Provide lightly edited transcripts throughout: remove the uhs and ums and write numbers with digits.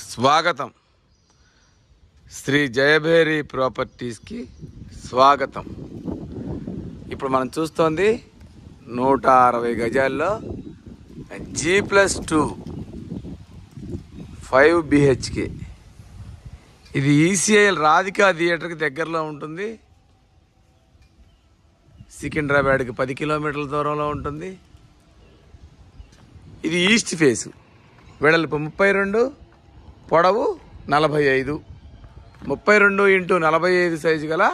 స్వాగతం. శ్రీ జయభేరి ప్రాపర్టీస్కి స్వాగతం. ఇప్పుడు మనం చూస్తోంది 160 గజాల్లో G+2 5 BHK. ఇది ECIL రాధికా థియేటర్కి దగ్గరలో ఉంటుంది. సికింద్రాబాద్కి 10 కిలోమీటర్ల దూరంలో ఉంటుంది. ఇది ఈస్ట్ ఫేసు, వెడల్పు 32, పొడవు 45. 32 × 45 సైజు గల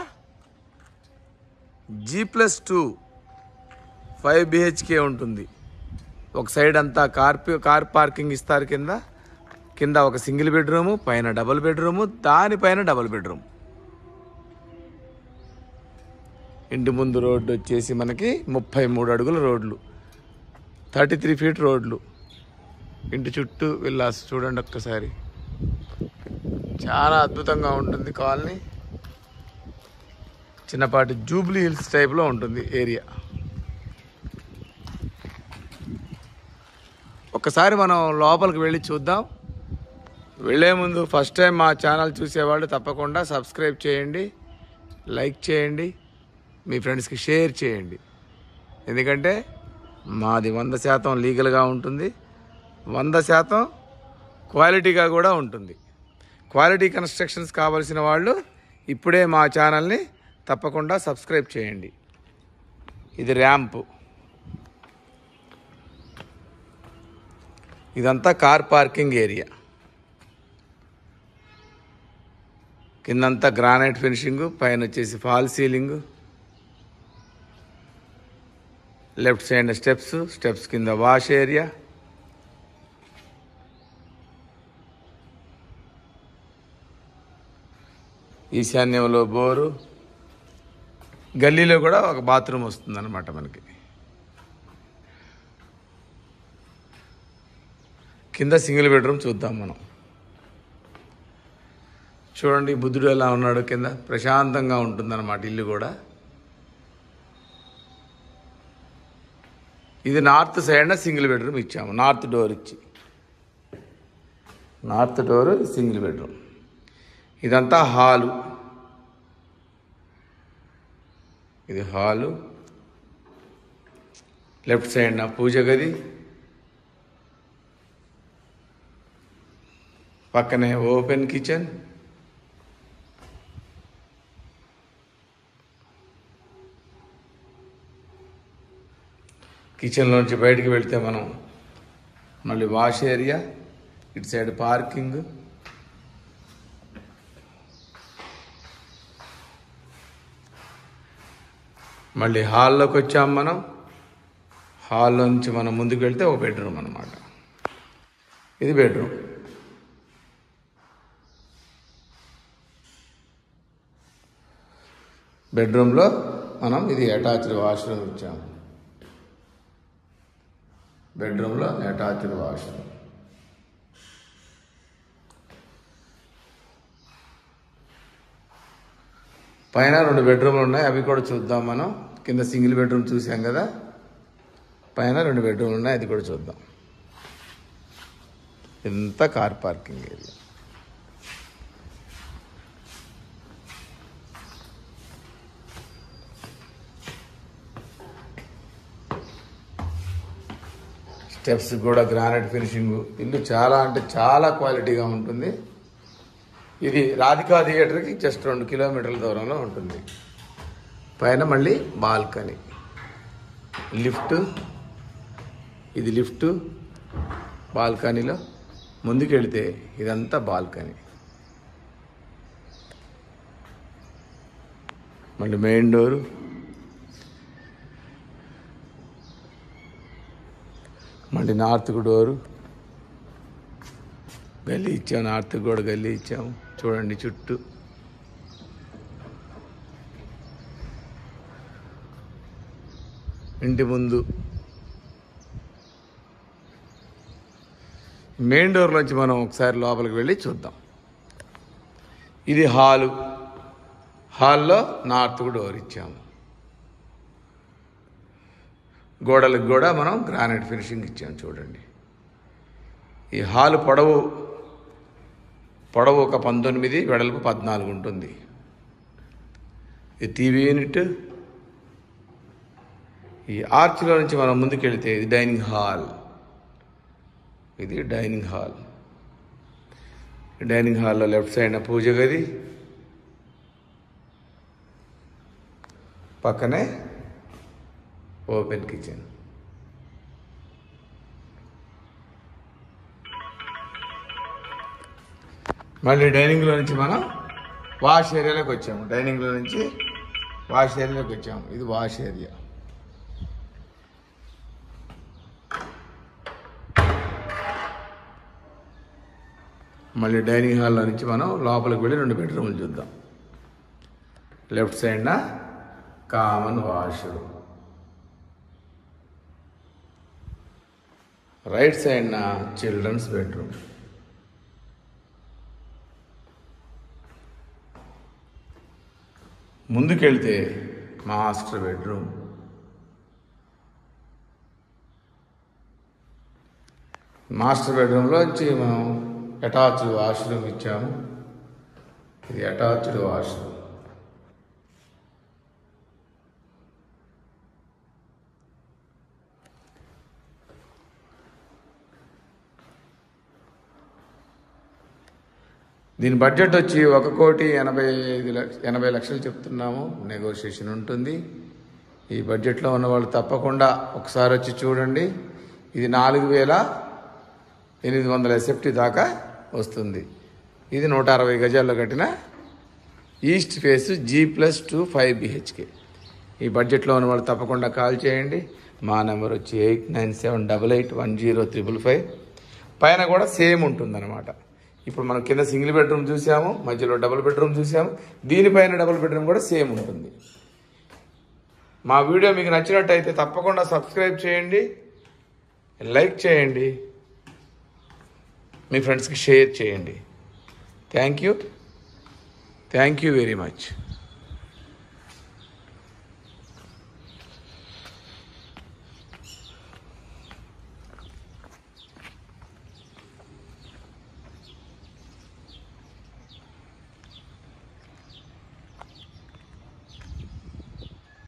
G+2 5 BHK ఉంటుంది. ఒక సైడ్ అంతా కార్ పార్కింగ్ ఇస్తారు. కింద ఒక సింగిల్ బెడ్రూము, పైన డబుల్ బెడ్రూము, దానిపైన డబుల్ బెడ్రూమ్. ఇంటి ముందు రోడ్డు వచ్చేసి మనకి 33 అడుగుల రోడ్లు, 33 ఫీట్ రోడ్లు. ఇంటి చుట్టూ విల్లాస్ చూడండి ఒక్కసారి. చాలా అద్భుతంగా ఉంటుంది కాలనీ. చిన్నపాటి జూబ్లీ హిల్స్ టైప్లో ఉంటుంది ఏరియా. ఒక్కసారి మనం లోపలికి వెళ్ళి చూద్దాం. వెళ్ళే ముందు ఫస్ట్ టైం మా ఛానల్ చూసేవాళ్ళు తప్పకుండా సబ్స్క్రైబ్ చేయండి, లైక్ చేయండి, మీ ఫ్రెండ్స్కి షేర్ చేయండి. ఎందుకంటే మాది 100% లీగల్గా ఉంటుంది, 100% క్వాలిటీగా కూడా ఉంటుంది. క్వాలిటీ కన్స్ట్రక్షన్స్ కావాల్సిన వాళ్ళు ఇప్పుడే మా ఛానల్ని తప్పకుండా సబ్స్క్రైబ్ చేయండి. ఇది ర్యాంపు. ఇదంతా కార్ పార్కింగ్ ఏరియా. కిందంతా గ్రానైట్ ఫినిషింగు, పైన వచ్చేసి fall ceiling. Left side steps కింద వాష్ ఏరియా. ఈశాన్యంలో బోరు, గల్లీలో కూడా ఒక బాత్రూమ్ వస్తుందన్నమాట మనకి. కింద సింగిల్ బెడ్రూమ్ చూద్దాం మనం. చూడండి బుద్ధుడు ఎలా ఉన్నాడు కింద. ప్రశాంతంగా ఉంటుందన్నమాట ఇల్లు కూడా. ఇది నార్త్ సైడ్న సింగిల్ బెడ్రూమ్ ఇచ్చాము. North door single bedroom. ఇదంతా హాలు. ఇది హాలు. లెఫ్ట్ సైడ్న పూజ గది, పక్కనే ఓపెన్ కిచెన్. కిచెన్లోంచి బయటికి వెళ్తే మనం మళ్ళీ వాష్ ఏరియా, ఇటు సైడ్ పార్కింగ్. మళ్ళీ హాల్లోకి వచ్చాం మనం. హాల్లో నుంచి మనం ముందుకు వెళ్తే ఒక బెడ్రూమ్ అన్నమాట. ఇది బెడ్రూమ్. బెడ్రూమ్లో మనం ఇది అటాచ్డ్ వాష్రూమ్ ఇచ్చాము. బెడ్రూమ్లో అటాచ్డ్ వాష్రూమ్. పైన 2 బెడ్రూమ్లు ఉన్నాయి, అవి కూడా చూద్దాం మనం. కింద సింగిల్ బెడ్రూమ్ చూసాం కదా, పైన 2 బెడ్రూమ్లు ఉన్నాయి, అది కూడా చూద్దాం. ఇంత కార్ పార్కింగ్ ఏరియా. స్టెప్స్ కూడా గ్రానైట్ ఫినిషింగ్. ఇల్లు చాలా అంటే చాలా క్వాలిటీగా ఉంటుంది. ఇది రాధికా థియేటర్కి జస్ట్ 2 కిలోమీటర్ల దూరంలో ఉంటుంది. పైన మళ్ళీ బాల్కనీ, లిఫ్ట్. ఇది లిఫ్ట్. బాల్కనీలో ముందుకు వెళితే ఇదంతా బాల్కనీ. మళ్ళీ మెయిన్ డోరు. మళ్ళీ నార్త్కు డోరు. గల్లీ ఇచ్చాము, నార్త్కి కూడా గల్లీ ఇచ్చాము. చూడండి చుట్టూ. ఇంటి ముందు మెయిన్ డోర్లోంచి మనం ఒకసారి లోపలికి వెళ్ళి చూద్దాం. ఇది హాలు. హాల్లో నార్త్కు డోర్ ఇచ్చాము. గోడలకు కూడా మనం గ్రానైట్ ఫినిషింగ్ ఇచ్చాము. చూడండి ఈ హాలు పొడవు పొడవు ఒక 19, వెడల్పు 14 ఉంటుంది. ఇది టీవీ యూనిట్. ఈ ఆర్చ్లో నుంచి మనం ముందుకెళ్తే ఇది డైనింగ్ హాల్. ఇది డైనింగ్ హాల్. డైనింగ్ హాల్లో లెఫ్ట్ సైడ్ పూజ గది, పక్కనే ఓపెన్ కిచెన్. మళ్ళీ డైనింగ్లో నుంచి మనం వాష్ ఏరియాలోకి వచ్చాము. డైనింగ్లో నుంచి వాష్ ఏరియాలోకి వచ్చాము. ఇది వాష్ ఏరియా. మళ్ళీ డైనింగ్ హాల్లో నుంచి మనం లోపలికి వెళ్ళి 2 బెడ్రూమ్లు చూద్దాం. లెఫ్ట్ సైడ్న కామన్ వాష్, రైట్ సైడ్న చిల్డ్రన్స్ బెడ్రూమ్. ముందుకెళ్తే మాస్టర్ బెడ్రూమ్. మాస్టర్ బెడ్రూమ్లోంచి మనం అటాచ్డ్ వాష్రూమ్ ఇచ్చాము. ఇది అటాచ్డ్ వాష్రూమ్. దీని బడ్జెట్ వచ్చి 1,80,00,000 చెప్తున్నాము. నెగోషియేషన్ ఉంటుంది. ఈ బడ్జెట్లో ఉన్న వాళ్ళు తప్పకుండా ఒకసారి వచ్చి చూడండి. ఇది 4,800 SFT దాకా వస్తుంది. ఇది 160 గజాల్లో కట్టిన ఈస్ట్ ఫేస్ G+2 5 BHK. ఈ బడ్జెట్లో ఉన్న వాళ్ళు తప్పకుండా కాల్ చేయండి. మా నెంబర్ వచ్చి 8978810555. పైన కూడా సేమ్ ఉంటుందన్నమాట. ఇప్పుడు మనం కింద సింగిల్ బెడ్రూమ్ చూసాము, మధ్యలో డబుల్ బెడ్రూమ్ చూసాము. దీనిపైన డబుల్ బెడ్రూమ్ కూడా సేమ్ ఉంటుంది. మా వీడియో మీకు నచ్చినట్టయితే తప్పకుండా సబ్స్క్రైబ్ చేయండి, లైక్ చేయండి, మీ ఫ్రెండ్స్కి షేర్ చేయండి. Thank you very much.